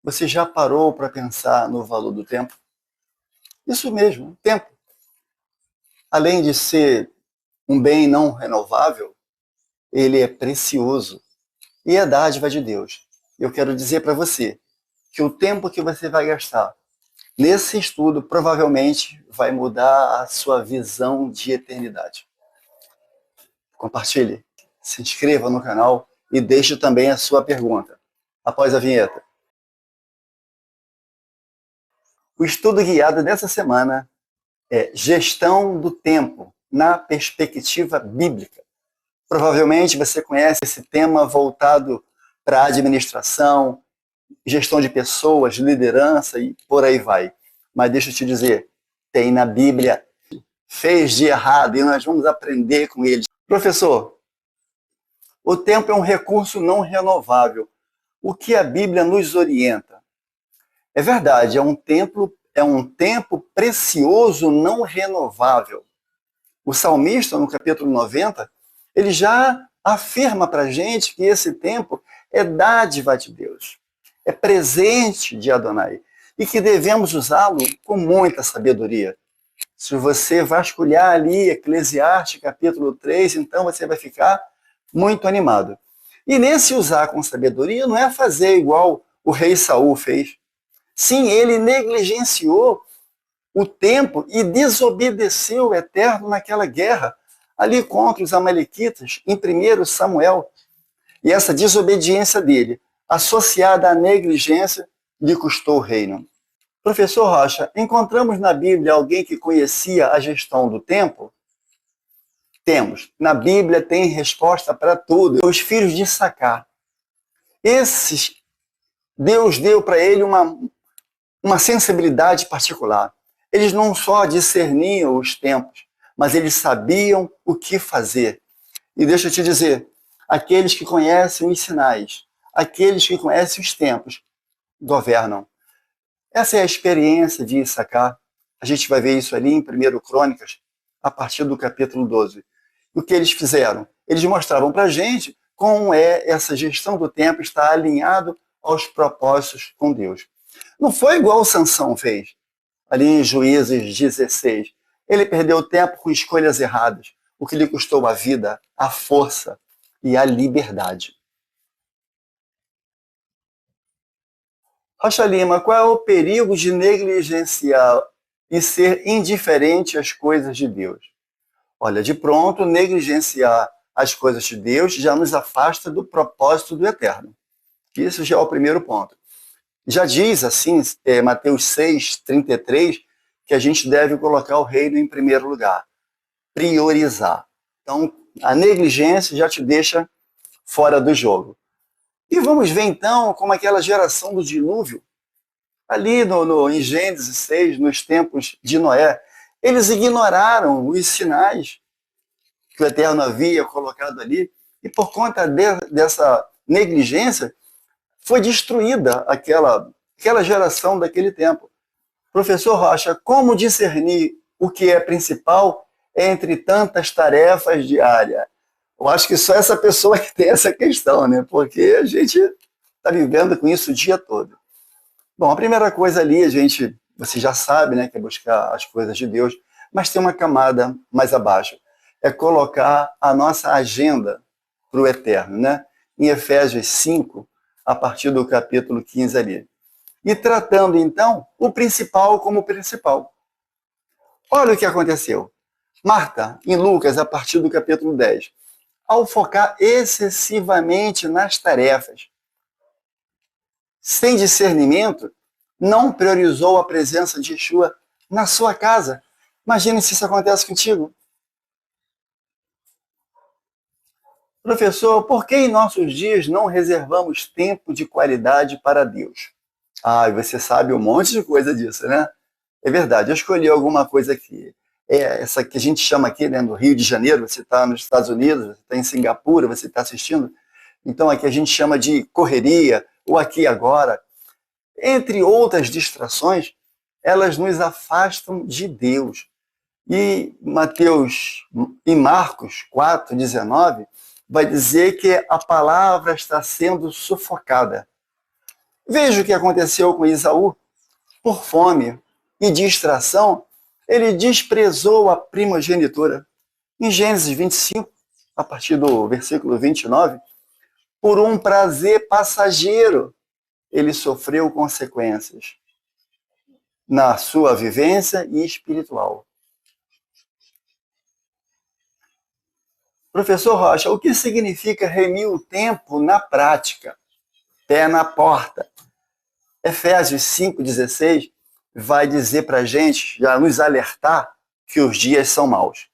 Você já parou para pensar no valor do tempo? Isso mesmo, tempo. Além de ser um bem não renovável, ele é precioso e é dádiva de Deus. Eu quero dizer para você que o tempo que você vai gastar nesse estudo provavelmente vai mudar a sua visão de eternidade. Compartilhe, se inscreva no canal e deixe também a sua pergunta. Após a vinheta. O estudo guiado dessa semana é Gestão do Tempo na Perspectiva Bíblica. Provavelmente você conhece esse tema voltado para a administração, gestão de pessoas, liderança e por aí vai. Mas deixa eu te dizer, tem na Bíblia, fez de errado e nós vamos aprender com eles. Professor, o tempo é um recurso não renovável. O que a Bíblia nos orienta? É verdade, é um tempo precioso não renovável. O salmista, no capítulo 90, ele já afirma para a gente que esse tempo é dádiva de Deus, é presente de Adonai, e que devemos usá-lo com muita sabedoria. Se você vasculhar ali Eclesiastes capítulo 3, então você vai ficar muito animado. E nesse usar com sabedoria não é fazer igual o rei Saul fez. Sim, ele negligenciou o tempo e desobedeceu o Eterno naquela guerra, ali contra os amalequitas, em 1 Samuel. E essa desobediência dele, associada à negligência, lhe custou o reino. Professor Rocha, encontramos na Bíblia alguém que conhecia a gestão do tempo? Temos. Na Bíblia tem resposta para tudo. Os filhos de Sacar. Esses, Deus deu para ele uma sensibilidade particular. Eles não só discerniam os tempos, mas eles sabiam o que fazer. E deixa eu te dizer, aqueles que conhecem os sinais, aqueles que conhecem os tempos, governam. Essa é a experiência de Issacar. A gente vai ver isso ali em 1 Crônicas, a partir do capítulo 12. O que eles fizeram? Eles mostravam para a gente como essa gestão do tempo está alinhado aos propósitos com Deus. Não foi igual o Sansão fez, ali em Juízes 16. Ele perdeu tempo com escolhas erradas, o que lhe custou a vida, a força e a liberdade. Rocha Lima, qual é o perigo de negligenciar e ser indiferente às coisas de Deus? Olha, de pronto, negligenciar as coisas de Deus já nos afasta do propósito do Eterno. Isso já é o primeiro ponto. Já diz assim, Mateus 6:33, que a gente deve colocar o reino em primeiro lugar, priorizar. Então, a negligência já te deixa fora do jogo. E vamos ver então como aquela geração do dilúvio, ali em Gênesis 6, nos tempos de Noé, eles ignoraram os sinais que o Eterno havia colocado ali, e por conta dessa negligência, foi destruída aquela geração daquele tempo. Professor Rocha, como discernir o que é principal entre tantas tarefas diárias? Eu acho que só essa pessoa que tem essa questão, né? Porque a gente está vivendo com isso o dia todo. Bom, a primeira coisa ali, você já sabe, né, que é buscar as coisas de Deus, mas tem uma camada mais abaixo. É colocar a nossa agenda para o eterno, né? Em Efésios 5, a partir do capítulo 15 ali. E tratando, então, o principal como principal. Olha o que aconteceu. Marta, em Lucas, a partir do capítulo 10, ao focar excessivamente nas tarefas, sem discernimento, não priorizou a presença de Yeshua na sua casa. Imagine se isso acontece contigo. Professor, por que em nossos dias não reservamos tempo de qualidade para Deus? Ah, você sabe um monte de coisa disso, né? É verdade, eu escolhi alguma coisa aqui. É essa que a gente chama aqui, né, no Rio de Janeiro, você está nos Estados Unidos, você está em Singapura, você está assistindo. Então aqui a gente chama de correria, ou aqui agora. Entre outras distrações, elas nos afastam de Deus. E Marcos 4:19, vai dizer que a palavra está sendo sufocada. Veja o que aconteceu com Esaú. Por fome e distração, ele desprezou a primogenitura. Em Gênesis 25, a partir do versículo 29, por um prazer passageiro, ele sofreu consequências na sua vivência e espiritual. Professor Rocha, o que significa remir o tempo na prática? Pé na porta. Efésios 5,16 vai dizer para a gente, já nos alertar, que os dias são maus.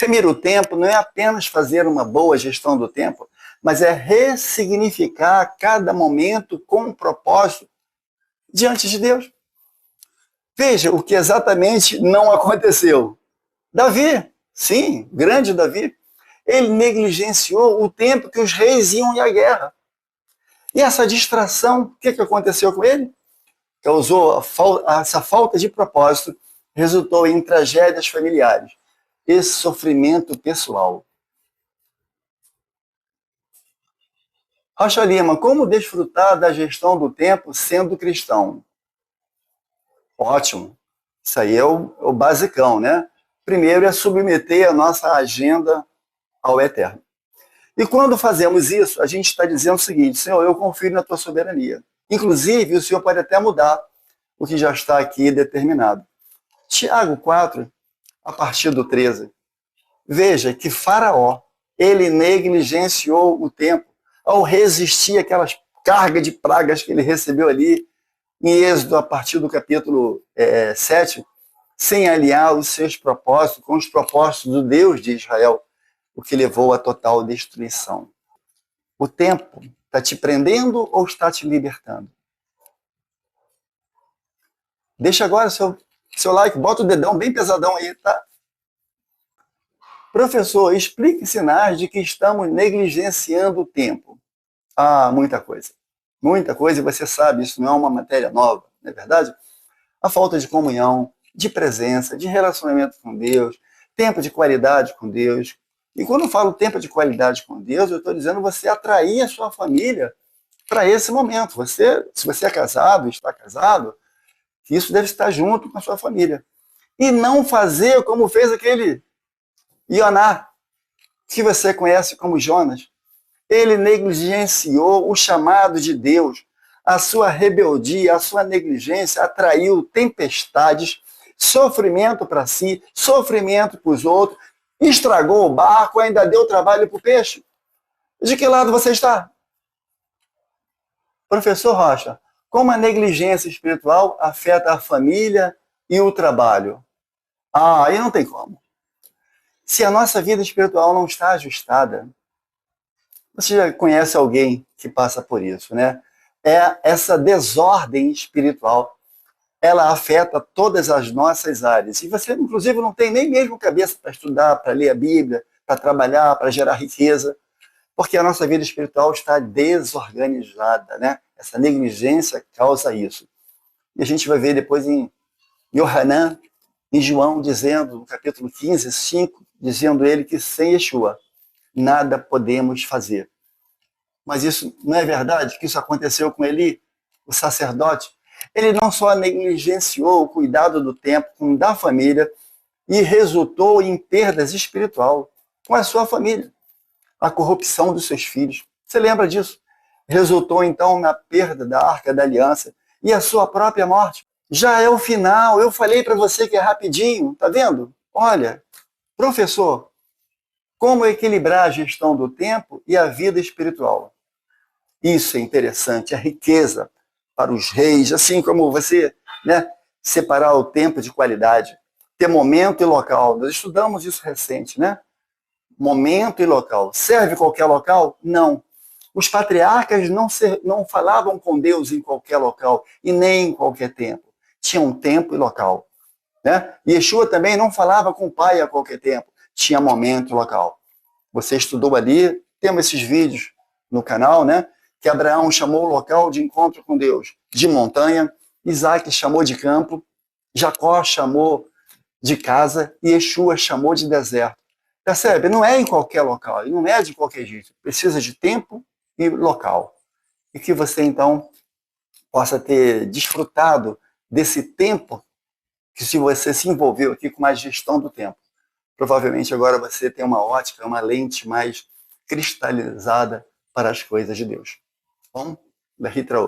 Remir o tempo não é apenas fazer uma boa gestão do tempo, mas é ressignificar cada momento com um propósito diante de Deus. Veja o que exatamente não aconteceu. Davi, sim, grande Davi, ele negligenciou o tempo que os reis iam à guerra. E essa distração, o que aconteceu com ele? Causou essa falta de propósito, resultou em tragédias familiares e sofrimento pessoal. Rocha Lima, como desfrutar da gestão do tempo sendo cristão? Ótimo. Isso aí é o basicão, né? Primeiro é submeter a nossa agenda ao eterno. E quando fazemos isso, a gente está dizendo o seguinte: Senhor, eu confio na tua soberania. Inclusive, o Senhor pode até mudar o que já está aqui determinado. Tiago 4, a partir do 13. Veja que Faraó, ele negligenciou o tempo ao resistir àquelas cargas de pragas que ele recebeu ali em Êxodo, a partir do capítulo 7, sem alinhar os seus propósitos com os propósitos do Deus de Israel, o que levou à total destruição. O tempo está te prendendo ou está te libertando? Deixa agora seu like, bota o dedão bem pesadão aí, tá? Professor, explique sinais de que estamos negligenciando o tempo. Ah, muita coisa. Muita coisa, e você sabe, isso não é uma matéria nova, não é verdade? A falta de comunhão, de presença, de relacionamento com Deus, tempo de qualidade com Deus. E quando eu falo tempo de qualidade com Deus, eu estou dizendo você atrair a sua família para esse momento. Se você é casado, está casado, isso deve estar junto com a sua família. E não fazer como fez aquele Ioná, que você conhece como Jonas. Ele negligenciou o chamado de Deus. A sua rebeldia, a sua negligência atraiu tempestades, sofrimento para si, sofrimento para os outros, estragou o barco, ainda deu trabalho para o peixe. De que lado você está? Professor Rocha, como a negligência espiritual afeta a família e o trabalho? Ah, aí não tem como. Se a nossa vida espiritual não está ajustada, você já conhece alguém que passa por isso, né? Essa desordem espiritual, ela afeta todas as nossas áreas. E você, inclusive, não tem nem mesmo cabeça para estudar, para ler a Bíblia, para trabalhar, para gerar riqueza, porque a nossa vida espiritual está desorganizada, né? Essa negligência causa isso. E a gente vai ver depois em Yohanan, em João, dizendo, no capítulo 15, 5, dizendo ele que sem Yeshua nada podemos fazer. Mas isso não é verdade? Que isso aconteceu com Eli, o sacerdote? Ele não só negligenciou o cuidado do tempo, como da família, e resultou em perdas espiritual com a sua família, a corrupção dos seus filhos. Você lembra disso? Resultou então na perda da Arca da Aliança e a sua própria morte. Já é o final. Eu falei para você que é rapidinho, tá vendo? Olha, professor, como equilibrar a gestão do tempo e a vida espiritual? Isso é interessante, a riqueza para os reis, assim como você, né, separar o tempo de qualidade, ter momento e local. Nós estudamos isso recente, né? Momento e local. Serve qualquer local? Não. Os patriarcas não falavam com Deus em qualquer local e nem em qualquer tempo. Tinham tempo e local. Né? Yeshua também não falava com o Pai a qualquer tempo. Tinha momento e local. Você estudou ali, temos esses vídeos no canal, né? Que Abraão chamou o local de encontro com Deus de montanha, Isaac chamou de campo, Jacó chamou de casa e Yeshua chamou de deserto. Percebe? Não é em qualquer local, e não é de qualquer jeito. Precisa de tempo e local. E que você, então, possa ter desfrutado desse tempo que se você se envolveu aqui com uma gestão do tempo. Provavelmente agora você tem uma ótica, uma lente mais cristalizada para as coisas de Deus. Bom, da Ritra